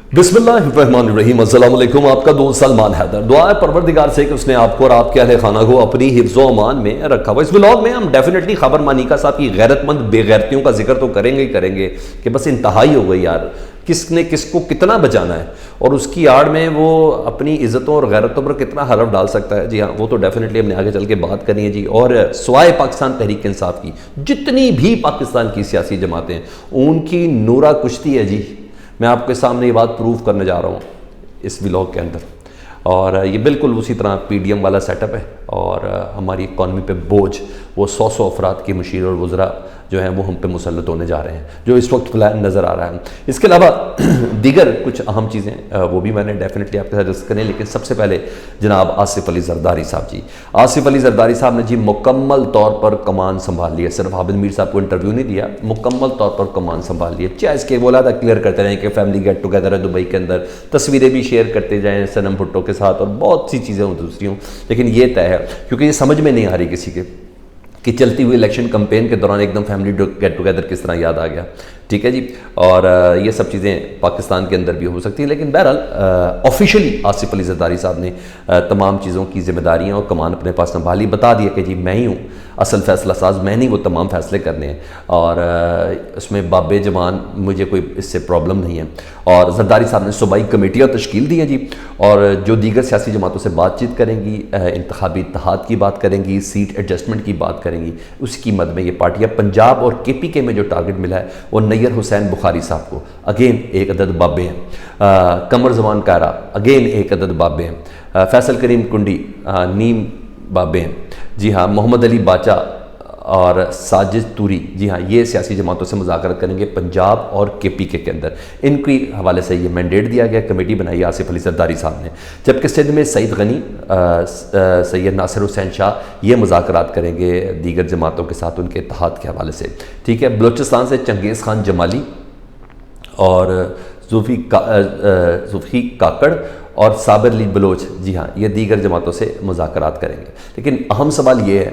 बिस्मिल्लाहिर्रहमानिर्रहीम। अस्सलाम वालेकुम। आपका दोस्त सलमान हैदर। दुआ है परवरदिगार से कि उसने आपको और आपके अहले खाना को अपनी हिफ्ज़ व अमान में रखा हुआ। इस व्लॉग में हम डेफिनेटली खबर मानिका साहब की गैरतमंद बेगैरतियों का जिक्र तो करेंगे ही करेंगे कि बस इंतहाई हो गई यार, किसने किसको कितना बचाना है और उसकी आड़ में वो अपनी इज़्ज़तों और गैरतों पर कितना हरफ डाल सकता है। जी हाँ, वो तो डेफिनेटली हमने आगे चल के बात करनी है जी। और स्वाए पाकिस्तान तहरीक इंसाफ की जितनी भी पाकिस्तान की सियासी जमातें हैं उनकी नूरा कुश्ती है जी। मैं आपके सामने ये बात प्रूव करने जा रहा हूँ इस व्लॉग के अंदर, और ये बिल्कुल उसी तरह पीडीएम वाला सेटअप है। और हमारी इकॉनमी पे बोझ वो 100 अफराद के मुशीर और वज़रा जो हैं वो हम पे मुसल्लत होने जा रहे हैं, जो इस वक्त प्लान नज़र आ रहा है। इसके अलावा दीगर कुछ अहम चीज़ें वो भी मैंने डेफिनेटली आपके साथ डिस्कस करें, लेकिन सबसे पहले जनाब आसिफ अली जरदारी साहब जी। आसिफ अली जरदारी साहब ने जी मुकम्मल तौर पर कमान संभाल लिया। सिर्फ आबिद मीर साहब को इंटरव्यू नहीं दिया, मुकम्मल तौर पर कमान संभाल लिया। चाहे इसके बोला था क्लियर करते रहें कि फैमिली गेट टुगेदर है दुबई के अंदर, तस्वीरें भी शेयर करते जाएँ सनम भुट्टो के साथ और बहुत सी चीज़ें दूसरी हों, लेकिन ये तय है क्योंकि ये समझ में नहीं आ रही किसी के कि चलती हुई इलेक्शन कैंपेन के दौरान एकदम फैमिली गेट टुगेदर किस तरह याद आ गया। ठीक है जी। और ये सब चीज़ें पाकिस्तान के अंदर भी हो सकती हैं, लेकिन बहरहाल ऑफिशियली आसिफ अली जरदारी साहब ने तमाम चीज़ों की जिम्मेदारियां और कमान अपने पास संभाली, बता दिया कि जी मैं ही हूँ असल फैसला साज, मैं नहीं वो तमाम फैसले करने हैं और उसमें बाबे जवान मुझे कोई इससे प्रॉब्लम नहीं है। और जरदारी साहब ने सूबाई कमेटियाँ तश्कील दी हैं जी, और जो दीगर सियासी जमातों से बातचीत करेंगी, इंतखाबी इत्तेहाद की बात करेंगी, सीट एडजस्टमेंट की बात करेंगी, उसकी मद में ये पार्टियाँ पंजाब और KPK में जो टारगेट मिला है वो नैयर हुसैन बुखारी साहब को अगेन एक अदद बाबे हैं, कमर जमान कायरा अगेन एक अदद बाबे हैं, फैसल करीम कुंडी नीम बाबे हैं। जी हाँ, मोहम्मद अली बाचा और साजिद तूरी, जी हाँ, ये सियासी जमातों से मुज़ाकरत करेंगे पंजाब और KPK के अंदर। इनके हवाले से ये मैंडेट दिया गया, कमेटी बनाई आसिफ अली जरदारी साहब ने। जबकि सिंध में सईद गनी, सैयद नासिर हुसैन शाह ये मुज़ाकरात करेंगे दीगर जमातों के साथ उनके इत्तेहाद के हवाले से। ठीक है। बलूचिस्तान से चंगेज़ खान जमाली और जुल्फ़ी काकड़ और साबिर अली बलोच, जी हाँ, ये दीगर जमातों से मुज़ाकरात करेंगे। लेकिन अहम सवाल ये है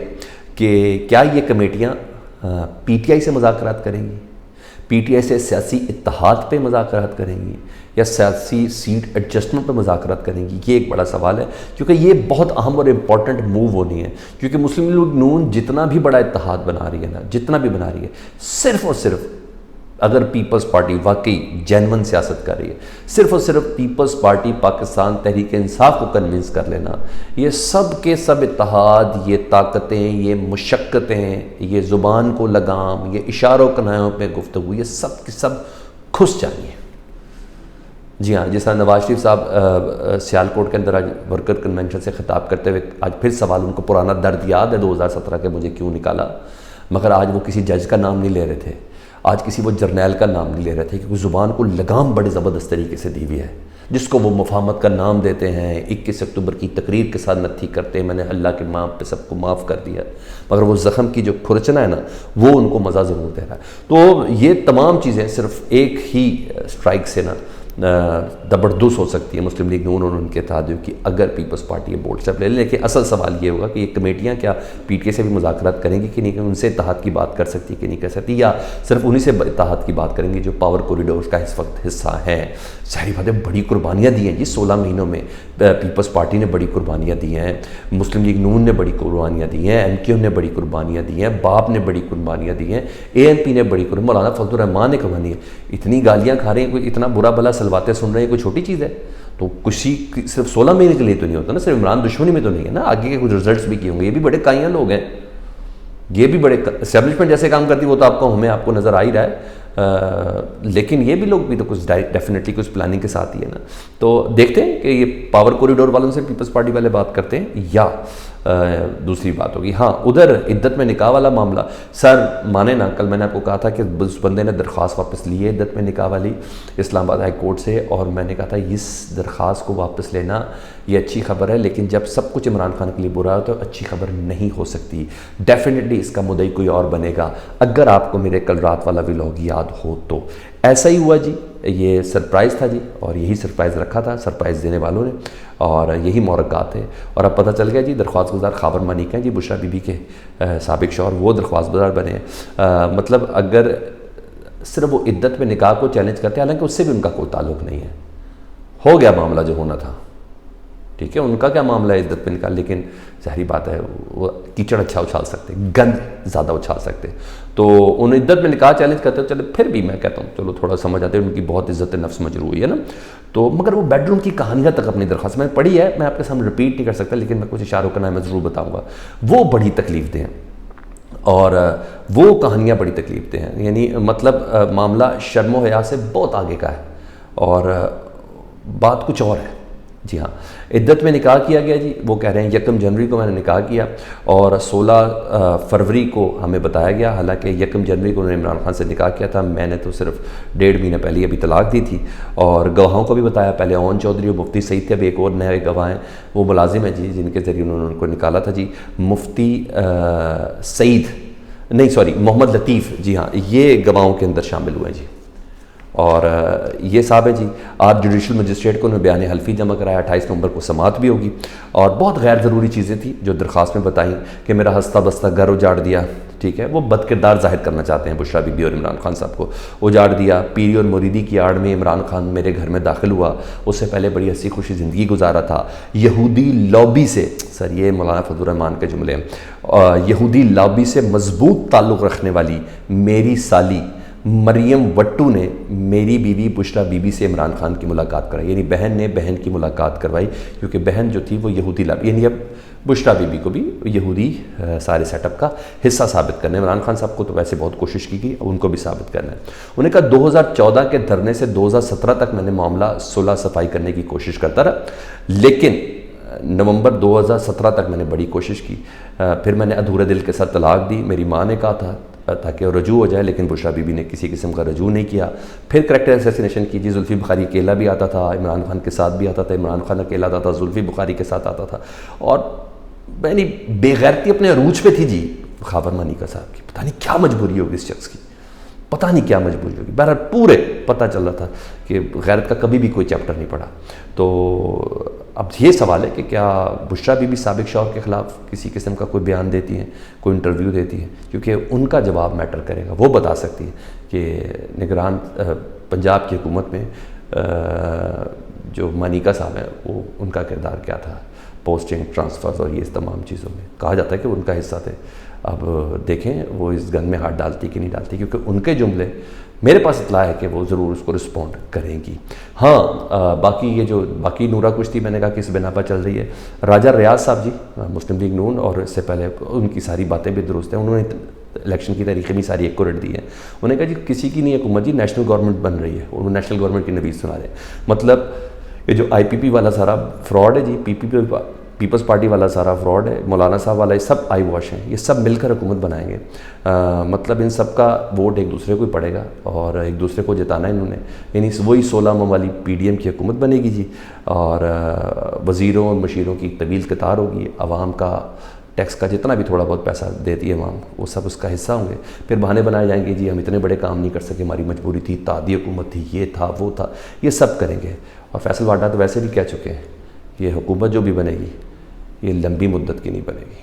कि क्या ये कमेटियाँ PTI से मुज़ाकरात करेंगी, PTI से सियासी इत्तेहाद पे मुज़ाकरात करेंगी या सियासी सीट एडजस्टमेंट पे मुज़ाकरात करेंगी? ये एक बड़ा सवाल है, क्योंकि ये बहुत अहम और इम्पॉर्टेंट मूव होनी है। क्योंकि मुस्लिम लीग नून जितना भी बड़ा इत्तेहाद बना रही है ना, जितना भी बना रही है, सिर्फ़ और सिर्फ अगर पीपल्स पार्टी वाकई जेन्युइन सियासत कर रही है, सिर्फ और सिर्फ पीपल्स पार्टी पाकिस्तान तहरीक इंसाफ को कन्विंस कर लेना, ये सब के सब इत्तेहाद, ये ताकतें, ये मुशक्क़तें, ये ज़ुबान को लगाम, ये इशारों कनायों पे गुफ्तगू, ये सब के सब खुश जानी है। जी हाँ, जैसा नवाज शरीफ साहब सियालकोट के अंदर आज वर्कर कन्वेंशन से खिताब करते हुए आज फिर सवाल, उनको पुराना दर्द याद है 2017 के, मुझे क्यों निकाला, मगर आज वो किसी जज का नाम नहीं ले रहे थे, आज किसी वो जर्नैल का नाम नहीं ले रहे थे, क्योंकि ज़ुबान को लगाम बड़े ज़बरदस्त तरीके से दी हुई है, जिसको वो मुफाहमत का नाम देते हैं। 21 अक्टूबर की तकरीर के साथ नत्थी करते हैं, मैंने अल्लाह के माँ पे सबको माफ़ कर दिया, मगर वो ज़ख़म की जो खुरचना है ना, वो उनको मज़ा ज़रूर दे रहा है। तो ये तमाम चीज़ें सिर्फ एक ही स्ट्राइक से ना ज़बरदस्त हो सकती है मुस्लिम लीग नून और उनके इत्तेहादियों की, अगर पीपल्स पार्टी ये बोल्ड स्टेप ले लें। लेकिन असल सवाल ये होगा कि ये कमेटियाँ क्या PTI से भी मुज़ाकरात करेंगी कि नहीं, उनसे इत्तेहाद की बात कर सकती है कि नहीं कर सकती, या सिर्फ उन्हीं से इत्तेहाद की बात करेंगी जो पावर कॉरिडोर का इस वक्त हिस्सा है। सारी बातें बड़ी कुर्बानियाँ दी हैं जी 16 महीनों में, पीपल्स पार्टी ने बड़ी कुर्बानियाँ दी हैं, मुस्लिम लीग नून ने बड़ी कुर्बानियाँ दी हैं, MQM ने बड़ी कुर्बानियाँ दी हैं, बाप ने बड़ी कुर्बानियाँ दी हैं, ANP ने बड़ी कुर्बानी, मौलाना फजलुर रहमान ने कुर्बानी है। इतनी गालियाँ खा रहे हैं, कोई इतना बुरा भला सलवातें सुन रहे हैं, कोई छोटी चीज़ है? तो खुशी सिर्फ 16 महीने के लिए तो नहीं होता ना, सिर्फ इमरान दुश्मनी में तो नहीं है ना, आगे के कुछ रिजल्ट्स भी किए होंगे। ये भी बड़े काइयाँ लोग हैं, ये भी बड़े एस्टेब्लिशमेंट जैसे काम करती है, वो तो आपको नज़र आ ही रहा है। लेकिन ये भी लोग भी तो कुछ डेफिनेटली कुछ प्लानिंग के साथ ही है ना। तो देखते हैं कि ये पावर कॉरिडोर वालों से पीपल्स पार्टी वाले बात करते हैं या दूसरी बात होगी। हाँ, उधर इद्दत में निकाह वाला मामला, सर माने ना, कल मैंने आपको कहा था कि उस बंदे ने दरख्वास्त वापस ली है इद्दत में निकाह वाली इस्लामाबाद हाई कोर्ट से, और मैंने कहा था इस दरख्वास्त को वापस लेना ये अच्छी खबर है, लेकिन जब सब कुछ इमरान खान के लिए बुरा हो तो अच्छी खबर नहीं हो सकती। डेफिनेटली इसका मुद्दई कोई और बनेगा। अगर आपको मेरे कल रात वाला व्लॉग याद हो तो ऐसा ही हुआ जी, ये सरप्राइज़ था जी, और यही सरप्राइज़ रखा था सरप्राइज़ देने वालों ने, और यही मोरक्कात है। और अब पता चल गया जी दरख्वास्त गुजार खाबर मनिक हैं जी, बुशरा बीबी के साबिक शौहर, वो दरख्वास्त गुजार बने हैं। मतलब अगर सिर्फ वो इद्दत में निकाह को चैलेंज करते हैं, हालांकि उससे भी उनका कोई ताल्लुक़ नहीं है, ہو گیا معاملہ جو ہونا تھا، ٹھیک ہے، ان کا کیا معاملہ ہے عدت میں نکال، لیکن ظاہری بات ہے وہ کیچڑ اچھا اچھال سکتے، گند زیادہ اچھال سکتے، تو ان عدت میں نکاح چیلنج کرتے ہو، چلے پھر بھی میں کہتا ہوں چلو تھوڑا سمجھ آتے ہیں، ان کی بہت عزت نفس مجروح ہوئی ہے نا، تو مگر وہ بیڈ روم کی کہانیاں تک اپنی درخواست میں پڑھی ہے، میں آپ کے سامنے رپیٹ نہیں کر سکتا، لیکن میں کچھ اشاروں کا نام ضرور بتاؤں گا، وہ بڑی تکلیف دہ ہیں، اور وہ کہانیاں بڑی تکلیف دہ ہیں، یعنی مطلب معاملہ شرم و حیا سے بہت آگے کا ہے، اور بات کچھ اور ہے۔ جی ہاں، عدت میں نکاح کیا گیا جی، وہ کہہ رہے ہیں 1 جنوری کو میں نے نکاح کیا اور 16 فروری کو ہمیں بتایا گیا، حالانکہ 1 جنوری کو انہوں نے عمران خان سے نکاح کیا تھا، میں نے تو صرف 1.5 مہینہ پہلے ابھی طلاق دی تھی، اور گواہوں کو بھی بتایا، پہلے اون چودھری اور مفتی سعید تھے، ابھی ایک اور نئے گواہ ہیں، وہ ملازم ہیں جی جن کے ذریعے انہوں نے ان کو نکالا تھا جی، مفتی محمد لطیف، جی ہاں، یہ گواہوں کے اندر شامل ہوئے ہیں جی، اور یہ صاحب ہے جی، آج جوڈیشل مجسٹریٹ کو انہوں نے بیان حلفی جمع کرایا، 28 نومبر کو سماعت بھی ہوگی، اور بہت غیر ضروری چیزیں تھیں جو درخواست میں بتائیں کہ میرا ہستہ بستہ گھر اجاڑ دیا، ٹھیک ہے، وہ بد کردار ظاہر کرنا چاہتے ہیں بشریٰ بی بی اور عمران خان صاحب کو، اجاڑ دیا، پیری اور مریدی کی آڑ میں عمران خان میرے گھر میں داخل ہوا، اس سے پہلے بڑی ہنسی خوشی زندگی گزارا تھا، یہودی لابی سے، سر یہ مولانا فضل الرحمان کے جملے ہیں، یہودی لابی سے مضبوط تعلق رکھنے والی میری سالی مریم وٹو نے میری بیوی بشریٰ بی بی سے عمران خان کی ملاقات کرائی، یعنی بہن نے بہن کی ملاقات کروائی، کیونکہ بہن جو تھی وہ یہودی لابی، یعنی اب بشریٰ بی بی کو بھی یہودی سارے سیٹ اپ کا حصہ ثابت کرنا ہے، عمران خان صاحب کو تو ویسے بہت کوشش کی گئی، اب ان کو بھی ثابت کرنا ہے۔ انہوں نے کہا 2014 کے دھرنے سے 2017 تک میں نے معاملہ صلح صفائی کرنے کی کوشش کرتا رہا، لیکن نومبر 2017 تک میں نے بڑی کوشش کی، پھر میں نے ادھورے دل کے ساتھ طلاق دی، میری ماں نے کہا تھا تاکہ وہ رجوع ہو جائے، لیکن بشریٰ بی بی نے کسی قسم کا رجوع نہیں کیا، پھر کریکٹر اسیسینیشن کی جی، زلفی بخاری اکیلا بھی آتا تھا، عمران خان کے ساتھ بھی آتا تھا، عمران خان اکیلا آتا تھا، زلفی بخاری کے ساتھ آتا تھا، اور یعنی بے غیرتی اپنے عروج پہ تھی جی خاور مانیکا صاحب کی، پتہ نہیں کیا مجبوری ہوگی اس شخص کی، پتہ نہیں کیا مجبوری ہوگی، بہرحال پورے پتہ چل رہا تھا کہ غیرت کا کبھی بھی کوئی چیپٹر نہیں پڑا۔ تو اب یہ سوال ہے کہ کیا بشریٰ بی بی سابق شوہر کے خلاف کسی قسم کا کوئی بیان دیتی ہیں، کوئی انٹرویو دیتی ہیں، کیونکہ ان کا جواب میٹر کرے گا، وہ بتا سکتی ہے کہ نگران پنجاب کی حکومت میں جو مانیکا صاحب ہیں وہ ان کا کردار کیا تھا، پوسٹنگ، ٹرانسفرز اور یہ اس تمام چیزوں میں کہا جاتا ہے کہ ان کا حصہ تھے۔ اب دیکھیں وہ اس گن میں ہاتھ ڈالتی کہ نہیں ڈالتی، کیونکہ ان کے جملے میرے پاس اطلاع ہے کہ وہ ضرور اس کو رسپونڈ کریں گی۔ ہاں باقی یہ جو باقی نورا کشتی میں نے کہا کہ اس بنا پر چل رہی ہے، راجہ ریاض صاحب جی مسلم لیگ نون، اور اس سے پہلے ان کی ساری باتیں بھی درست ہیں، انہوں نے الیکشن کی تاریخیں بھی ساری ایکوریٹ دی ہیں، انہوں نے کہا جی کسی کی نہیں حکومت جی، نیشنل گورنمنٹ بن رہی ہے، اور نیشنل گورنمنٹ کی نوید سنا رہے ہیں، مطلب یہ جو آئی پی پی والا سارا فراڈ ہے جی، پیپلز پارٹی والا سارا فراڈ ہے، مولانا صاحب والا، یہ سب آئی واش ہیں، یہ سب مل کر حکومت بنائیں گے، مطلب ان سب کا ووٹ ایک دوسرے کو ہی پڑے گا اور ایک دوسرے کو جتانا ہے انہوں نے، یعنی وہی 16 والی پی ڈی ایم کی حکومت بنے گی جی، اور وزیروں اور مشیروں کی طویل قطار ہوگی، عوام کا ٹیکس کا جتنا بھی تھوڑا بہت پیسہ دیتی ہے عوام، وہ سب اس کا حصہ ہوں گے، پھر بہانے بنائے جائیں گے جی ہم اتنے بڑے کام نہیں کر سکے، ہماری مجبوری تھی، تعدی حکومت تھی، یہ تھا وہ تھا، یہ سب کریں گے، اور فیصل واڈا تو ویسے بھی کہہ چکے ہیں یہ حکومت جو بھی بنے گی یہ لمبی مدت کی نہیں بنے گی۔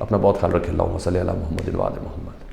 اپنا بہت خیال رکھیں، اللہم صلی علی محمد و آل محمد۔